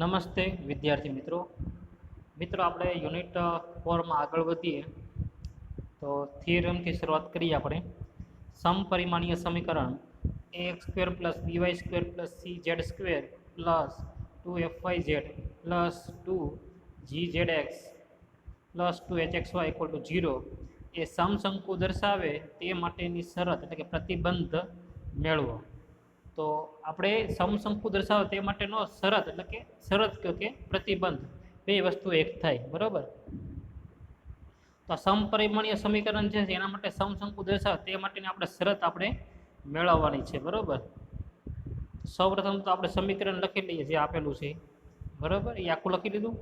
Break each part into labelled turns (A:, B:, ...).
A: નમસ્તે વિદ્યાર્થી મિત્રો આપણે યુનિટ 4 માં આગળ વધીએ તો થિયરમથી શરૂઆત કરીએ આપણે સમપરિમાણીય સમીકરણ ax² + by² + cz² + 2fyz + 2gzx + 2hxy = 0 એ સમશંકુ દર્શાવે તે માટેની શરત એટલે કે પ્રતિબંધ મેળવો। તો આપણે સમશંકુ દર્શાવે તે માટેનો શરત એટલે કે શરત કહો કે પ્રતિબંધ બે વસ્તુ એક થાય બરાબર। તો સમપરિમાણીય સમીકરણ છે એના માટે સમશંકુ દર્શાવે તે માટેની આપણે શરત આપણે મેળવવાની છે બરાબર। સૌપ્રથમ તો આપણે સમીકરણ લખી લઈએ જે આપેલું છે બરાબર, એ આખું લખી લીધું।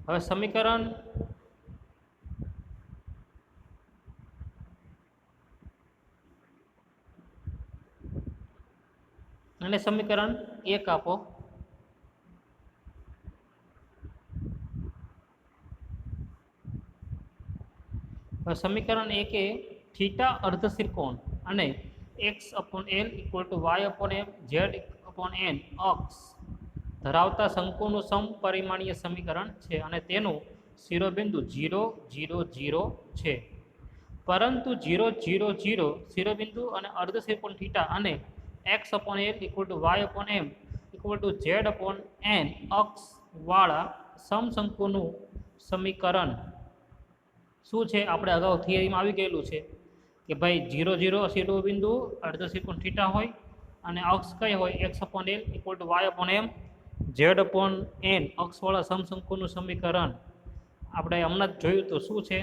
A: હવે સમીકરણ અને સમીકરણ 1 આપો। સમીકરણ 1 એ થીટા અર્ધશિરકોણ અને x/l = y/m z/n અક્ષ ધરાવતા શંકુનું સમપરિમાણીય સમીકરણ છે અને તેનું શિરોબિંદુ 0, 0, 0 છે। પરંતુ 0, 0, 0 શિરોબિંદુ અને અર્ધશિરકોણ થીટા અને x/l = y/m = z/n અક્ષ વાળા સમશંકુનું સમીકરણ શું છે? આપણે અગાઉ થિયરીમાં આવી ગયેલું છે કે ભાઈ 0, 0 શિરોબિંદુ અર્ધશિરકોણ થીટા હોય અને અક્ષ કઈ હોય x/l = y/m z/n અક્ષવાળા સમશંકુનું સમીકરણ આપણે હમણાં જ જોયું તો શું છે?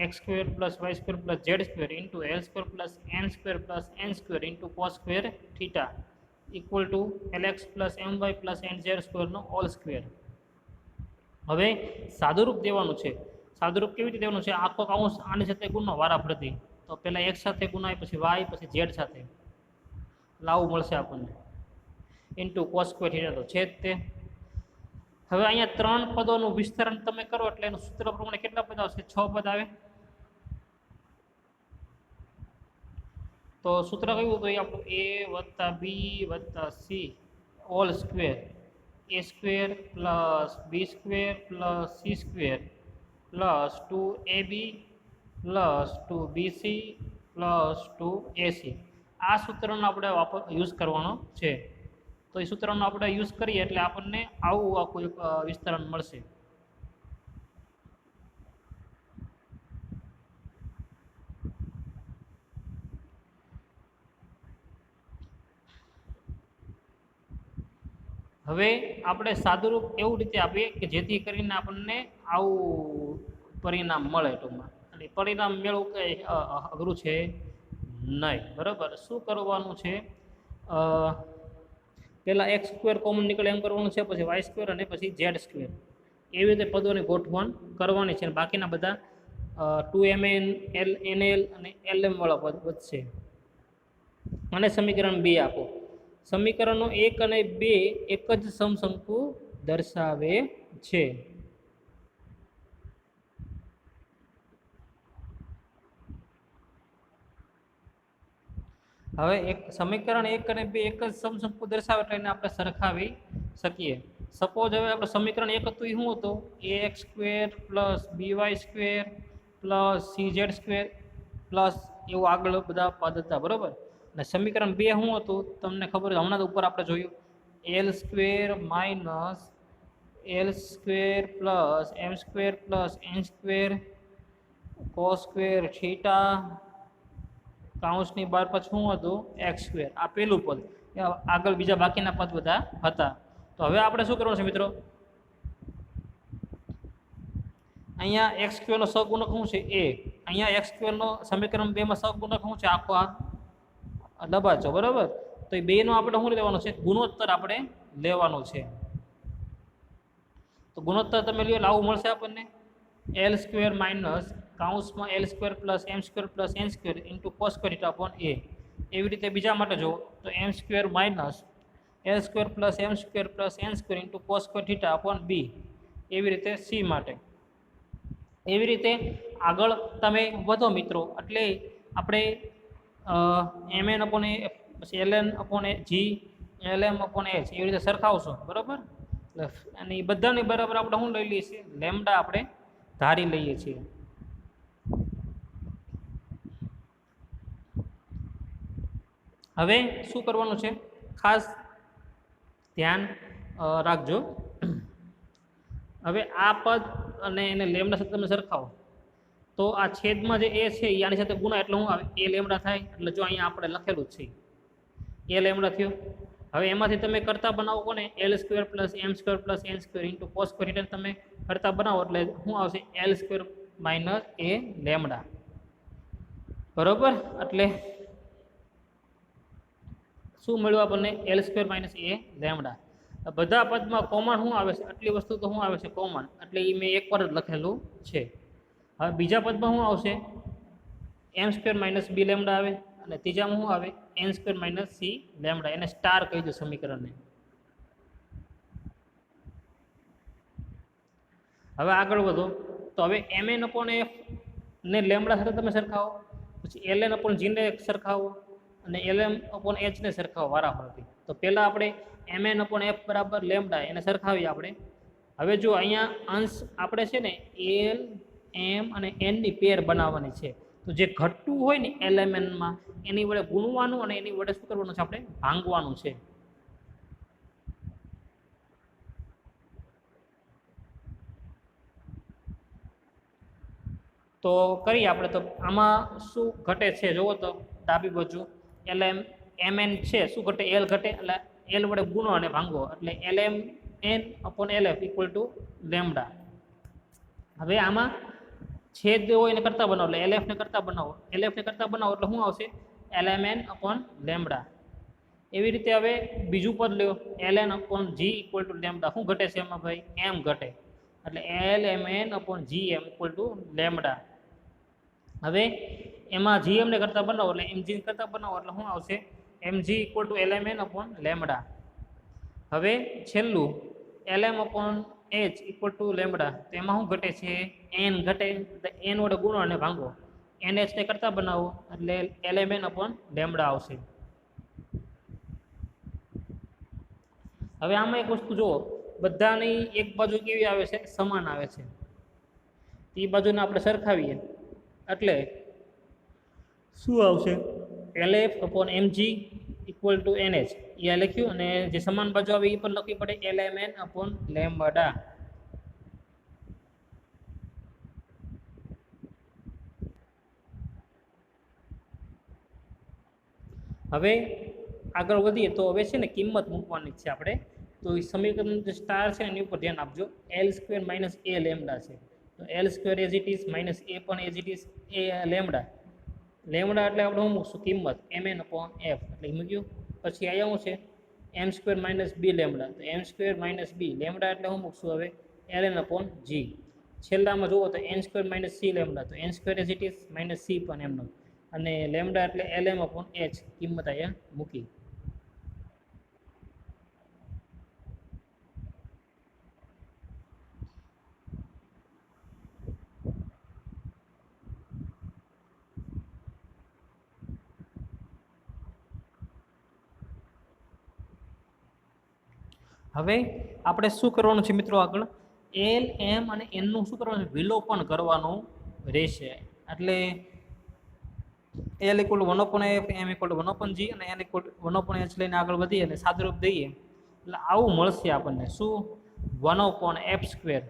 A: x² + y² + z² * l² + n² + n² * cos² θ = lx + my + nz² નો હોલ સ્ક્વેર। હવે સાદુરૂપ દેવાનું છે। સાદુરૂપ કેવી રીતે દેવાનું છે? આખો કૌંસ આની સાથે ગુણનો વારાફરતી, તો પહેલા x સાથે ગુણાય, પછી y, પછી z સાથે, લાવું મળશે આપણને * cos² θ તો છે જ તે। હવે અહીંયા 3 પદોનું વિસ્તરણ તમે કરો એટલે એનું સૂત્ર પ્રમાણે કેટલા પદ આવશે? 6 પદ આવે। તો સૂત્ર કયું હતું? આપણું a + b + c whole square, a² + b² + c² + 2ab + 2bc + 2ac આ સૂત્રનો આપણે યુઝ કરવાનો છે। તો એ સૂત્રનો આપણે યુઝ કરીએ એટલે આપણને આવું આખું એક વિસ્તરણ મળશે। હવે આપણે સાદુરૂપ એવું રીતે આપીએ કે જેથી કરીને આપણને આવું પરિણામ મળે ટૂંકમાં, અને પરિણામ મેળવવું કંઈ અઘરું છે નહીં બરાબર। શું કરવાનું છે? પહેલાં x² કોમન નીકળે એમ કરવાનું છે, પછી y² અને પછી z², એવી રીતે પદોની ગોઠવણ કરવાની છે। બાકીના બધા 2mn, nl અને lm વાળા પદ વધશે। અને સમીકરણ 2 આપો। સમીકરણો 1 અને 2 એક જ સમશંકુ દર્શાવે છે। હવે એક સમીકરણ 1 અને 2 એક જ સમશંકુ દર્શાવે એટલે એને આપણે સરખાવી શકીએ। સપોઝ હવે આપણે સમીકરણ 1 હતું એ શું હતું? ax² + by² + cz² પ્લસ એવું આગળ બધા પદ હતા બરાબર। અને સમીકરણ 2 શું હતું? તમને ખબર હમણાં જ ઉપર આપણે જોયું, l² - l² + m² + n² cos² θ કૌંસની બહાર પછી શું હતું? x²। આ પહેલું પદ, આગળ બીજા બાકીના પદ બધા હતા। તો હવે આપણે શું કરવાનું છે મિત્રો? અહીંયા x² નો સહગુણક શું છે? a। અહીંયા x² નો સમીકરણ 2 માં સહગુણક શું છે? આખો આ દબાચો બરાબર। તો એ બેનો આપણે શું લેવાનો છે? ગુણોત્તર આપણે લેવાનો છે। તો ગુણોત્તર તમે લ્યો એટલે આવું મળશે આપણને, l² - કૌંસમાં l² + m² + n² * cos² θ / a। એવી રીતે બીજા માટે જો તો m² - l² + m² + n² * cos² θ / b। એવી રીતે c માટે। એવી રીતે આગળ તમે વધો મિત્રો એટલે આપણે mn/a પછી ln/g LM upon H એવી રીતે સરખાવશો બરાબર. એટલે અને એ બધાની બરાબર આપણે શું લઈ લઈએ છીએ? લેમ્ડા આપણે ધારી લઈએ છીએ. હવે શું કરવાનું છે ખાસ ધ્યાન રાખજો. હવે આ પદ અને એને લેમ્ડા સાથે તમે સરખાવો તો આ છેદમાં જે એ છે આની સાથે ગુણા એટલે શું આવે? એ લેમ્ડા થાય. એટલે જો અહીંયા આપણે લખેલું જ છે એ લેમ્ડા થયું. હવે એમાંથી તમે કરતા બનાવો કોને? L² + M² + N² into cos square તમે કરતા બનાવો એટલે શું આવશે? L² - a લેમ્ડા બરોબર. એટલે શું મળ્યું આપણને? L² - a lambda. બધા પદમાં કોમન શું આવે છે? આટલી વસ્તુ તો શું આવે છે? કોમન. એટલે એ મેં એકવાર જ લખેલું છે. હવે બીજા પદમાં શું આવશે? M² - b લેમ્ડા આવે અને ત્રીજામાં શું આવે? N² - c lambda. એને સ્ટાર કહી દો સમીકરણને. હવે આગળ વધો તો હવે Mn/f ને લેમ્ડા સાથે તમે સરખાવો, પછી Ln/g ને સરખાવો અને Lm/h ને સરખાવો વારાફરતી. તો પહેલાં આપણે Mn/f બરાબર લેમ્ડા એને સરખાવીએ આપણે. હવે જો અહીંયા અંશ આપણે છે ને L, M અને N ની પેર બનાવવાની છે. તો જે ઘટતું હોય ને LMNમાં એની વડે ગુણવાનું અને એની વડે શું કરવાનું છે? આપણે ભાંગવાનું છે. તો કરીએ આપણે. તો આમાં શું ઘટે છે જુઓ તો ડાબી બાજુ Mn છે શું ઘટે? L ઘટે. એટલે L વડે ગુણો અને ભાંગો એટલે Lmn/LF = લેમ્ડા. હવે આમાં છેદ હોય એને કરતા બનાવો એટલે LF ને કરતા બનાવો. LF ને કરતા બનાવો એટલે શું આવશે? Lmn/લેમ્ડા. એવી રીતે હવે બીજું પદ લ્યો Ln/g = લેમ્ડા. શું ઘટે છે એમાં ભાઈ? M ઘટે. એટલે Lmn/gm = લેમ્ડા. હવે એમાં gm ને કરતા બનાવો એટલે mg ને કરતા બનાવો એટલે શું આવશે? mg = Lmn/લેમ્ડા. હવે છેલ્લું Lm/h = લેમ્ડા. તો એમાં શું ઘટે છે? n ઘટે. n વડે ગુણો અને ભાંગો. nh ને કરતા બનાવો એટલે Lmn/લેમ્ડા આવશે. હવે આમાં એક વસ્તુ જુઓ, બધાની એક બાજુ કેવી આવે છે? સમાન આવે છે. એ બાજુને આપણે સરખાવીએ એટલે શું આવશે? LF/mg = nh. એ લખ્યું અને જે સમાન બાજુ આવે એ પણ લખવી પડે Lmn/લેમ્ડા. હવે આગળ વધીએ તો હવે છે ને કિંમત મૂકવાની છે આપણે. તો એ સમીકરણ જે સ્ટાર છે એની ઉપર ધ્યાન આપજો. L² - a લેમ્ડા છે. તો L² as it is - a પણ as it is a lambda. Lambda એટલે આપણે શું મૂકશું? કિંમત Mn/f એટલે મૂક્યું. પછી અહીંયા શું છે? M² - b lambda. તો M² - b લેમ્ડા એટલે શું મૂકશું હવે? Ln/g. છેલ્લામાં જુઓ તો N² - c લેમ્ડા. તો N² as it is - c પણ એમનો. અને લેમ્ડા એટલે Lm/h કિંમત અહીંયા મૂકી. હવે આપણે શું કરવાનું છે મિત્રો? આગળ L, M અને N નું શું કરવાનું છે? વિલોપન કરવાનું રહેશે. એટલે L = 1/f, M = 1/g અને N = 1/h લઈને આગળ વધીએ અને સાદુરૂપ દઈએ એટલે આવું મળશે આપણને. શું? 1/f².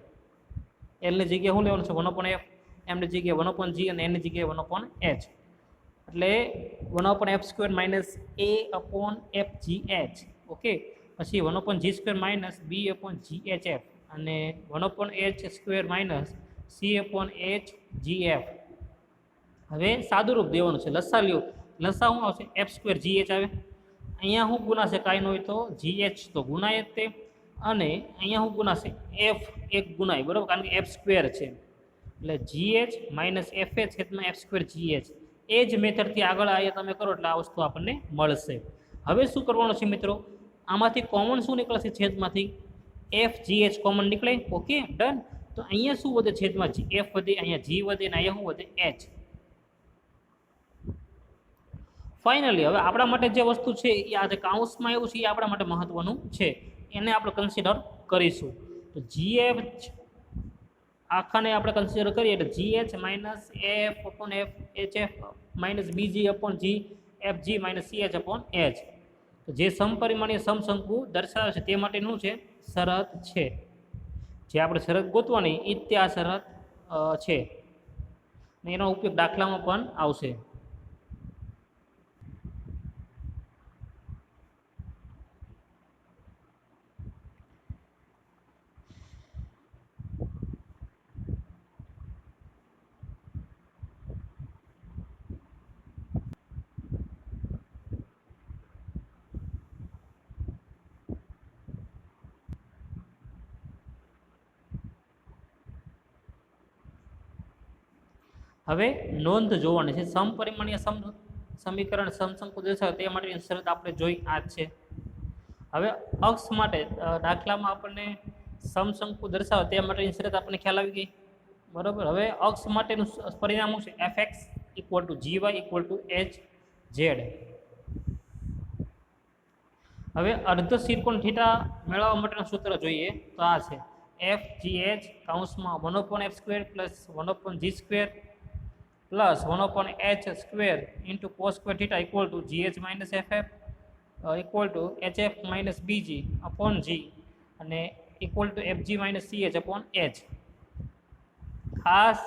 A: L ની જગ્યાએ શું લેવાનું છે? 1/f, M ની જગ્યાએ 1/g અને N ની જગ્યાએ 1/h. એટલે 1/f² - a/fgh. ઓકે. પછી 1/g² - b/ghf અને 1/h² - c/hgf. હવે સાદુરૂપ દેવાનું છે. લસા લ્યો. લસા શું આવશે? f²gh આવે. અહીંયા શું ગુણાશે? કાંઈ ન હોય તો gh તો ગુણાય જ તે. અને અહીંયા શું ગુણાશે? f એક ગુણાય બરાબર, કારણ કે f² છે. એટલે gh - f(h)(f²gh). એ જ મેથડથી આગળ અહીંયા તમે કરો એટલે આ વસ્તુ આપણને મળશે. હવે શું કરવાનું છે મિત્રો? આમાંથી કોમન શું નીકળશે? છેદમાંથી fgh કોમન નીકળે. Okay, done. તો અહીંયા શું વધે? છેદમાં f વધે, અહીંયા g વધે અને અહીંયા શું વધે? h. ફાઇનલી હવે આપણા માટે જે વસ્તુ છે એ આ જે કાઉન્સમાં એવું છે એ આપણા માટે મહત્વનું છે, એને આપણે કન્સિડર કરીશું. તો GH આખાને આપણે કન્સિડર કરીએ એટલે GH minus AF upon HF minus BG upon GFG minus CH upon H. તો જે સમપરિમાણીય સમશંકુ દર્શાવે છે તે માટેનું છે શરત છે, જે આપણે શરત ગોતવાની એ જ તે આ શરત છે, એનો ઉપયોગ દાખલામાં પણ આવશે. હવે નોંધ જોવાની છે, સમપરિમાણીય સમીકરણ સમશંકુ દર્શાવે તે માટેની શરત આપણે જોઈ આ જ છે. હવે અક્ષ માટે દાખલામાં આપણને સમશંકુ દર્શાવે તે માટેની શરત આપણને ખ્યાલ આવી ગઈ, બરાબર. હવે અક્ષ માટેનું પરિણામ શું છે? fx equal to gy equal to hz. હવે અર્ધ શિરકોણ થીટા મેળવવા માટેનું સૂત્ર જોઈએ તો આ છે fgh કૌંસમાં 1/f² plus 1/g² plus 1/h² into cos² theta equal to gh minus ff equal to hf minus bg upon g અને equal to fg minus ch upon h. ખાસ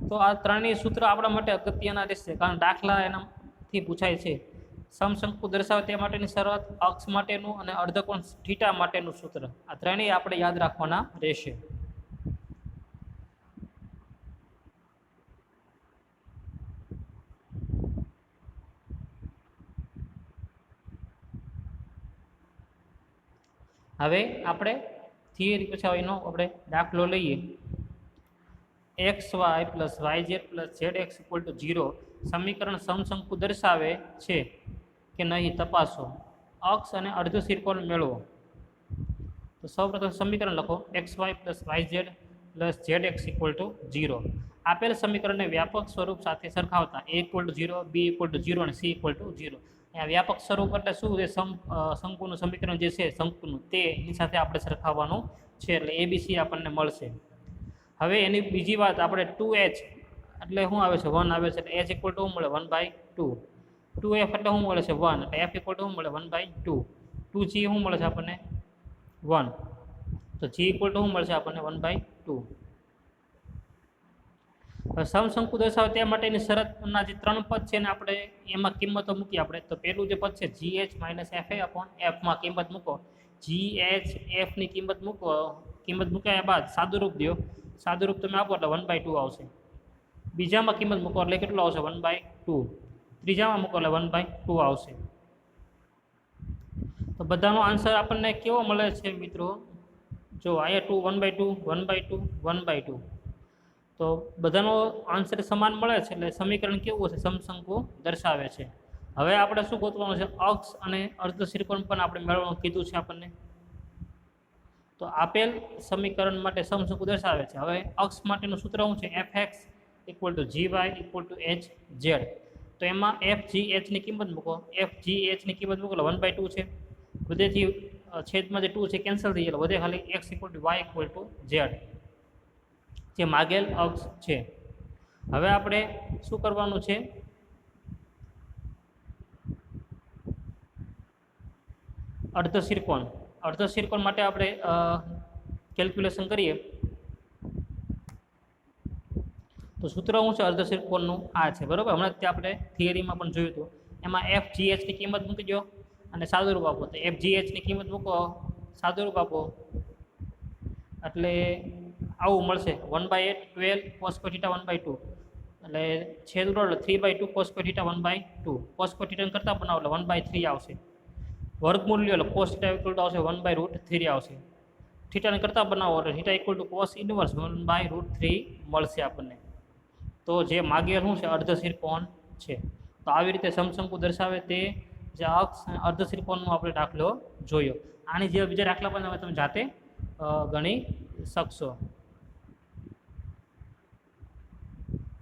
A: તો આ ત્રણેય સૂત્ર આપણા માટે અગત્યના રહેશે, કારણ દાખલા એનાથી પૂછાય છે. સમશંકુ દર્શાવે તે માટેની શરત, અક્ષ માટેનું અને અર્ધકોણ થીટા માટેનું સૂત્ર, આ ત્રણેય આપણે યાદ રાખવાના રહેશે. હવે આપણે થિયરી પછી એનો આપણે દાખલો લઈએ. xy plus yz plus zx equal to 0 સમીકરણ સમશંકુ દર્શાવે છે કે નહીં તપાસો. અક્ષ અને અર્ધ શિરકોણ મેળવો. તો સૌપ્રથમ સમીકરણ લખો xy plus yz plus zx equal to 0. આપેલ સમીકરણને વ્યાપક સ્વરૂપ સાથે સરખાવતા a equal to 0, b equal to 0 અને c ઇક્વલ ટુ 0. અહીંયા વ્યાપક સ્વરૂપ એટલે શું છે? શંકુનું સમીકરણ જે છે શંકુનું તેની સાથે આપણે સરખાવવાનું છે, એટલે abc આપણને મળશે. હવે એની બીજી વાત આપણે 2h એટલે શું આવે છે? 1 આવે છે, એટલે h ઇક્વલ ટુ શું મળે? 1/2. 2f એટલે શું મળે છે? 1, એટલે f ઇક્વલ ટુ શું મળે? 1/2. 2g શું મળે છે આપણને? 1, તો g ઇક્વલ ટુ શું મળશે આપણને? 1/2. સમશંકુ દર્શાવે તે માટેની શરતના જે ત્રણ પદ છે ને આપણે એમાં કિંમતો મૂકી આપણે. તો પહેલું જે પદ છે gh માઇનસ fa અપોન fમાં કિંમત મૂકો. gh fની કિંમત મૂક્યા બાદ સાદુરૂપ દો. સાદુરૂપ તમે આપો એટલે 1/2 આવશે. બીજામાં કિંમત મૂકો એટલે કેટલું આવશે? 1/2. ત્રીજામાં મૂકો એટલે 1/2 આવશે. તો બધાનો આન્સર આપણને કેવો મળે છે મિત્રો? જો અહીંયા 2 1/2 1/2 તો બધાનો આન્સર સમાન મળે છે, એટલે સમીકરણ કેવું હશે? સમશંકુ દર્શાવે છે. હવે આપણે શું ગોતવાનું છે? અક્ષ અને અર્ધ શિરકોણ પણ આપણે મેળવવાનું કીધું છે આપણને. તો આપેલ સમીકરણ માટે સમશંકુ દર્શાવે છે. હવે અક્ષ માટેનું સૂત્ર શું છે? fx equal to gy equal to hz. તો એમાં fgh ની કિંમત મૂકો. fgh ની કિંમત મૂકો એટલે 1/2 છે. વધેથી છેદમાં જે 2 છે કેન્સલ થઈ જાય, વધે ખાલી x equal to y equal to z, જે માગેલ અક્ષ છે. હવે આપણે શું કરવાનું છે? અર્ધ શિરકોણ માટે આપણે કેલ્ક્યુલેશન કરીએ તો સૂત્ર શું છે અર્ધ શિરકોણનું? આ છે, બરાબર. હમણાં જ આપણે થિયરીમાં પણ જોયું હતું. એમાં fgh ની કિંમત મૂકી દો અને સાદુરૂપ આપો. તો fgh ની કિંમત મૂકો, સાદુરૂપ આપો એટલે આવું મળશે 1/8 12 cos² θ 1/2 એટલે છેદ ઉડાડો 3/2 cos² θ 1/2. cos² θ કરતા બનાવો એટલે 1/3 આવશે. વર્ગમૂળ લ્યો એટલે cos θ ઇક્વલ ટુ આવશે 1/√3 આવશે. થીટાને કરતા બનાવો એટલે θ ઇક્વલ ટુ cos ઇન્વર્સ 1/√3 મળશે આપણને. તો જે માગેલ શું છે? અર્ધ શિરકોણ છે. તો આવી રીતે સમશંકુ દર્શાવે તે જે અક્ષ અને અર્ધ શિરકોણનો આપણે દાખલો જોયો. આની જે બીજા દાખલા પણ તમે જાતે ગણી શકશો.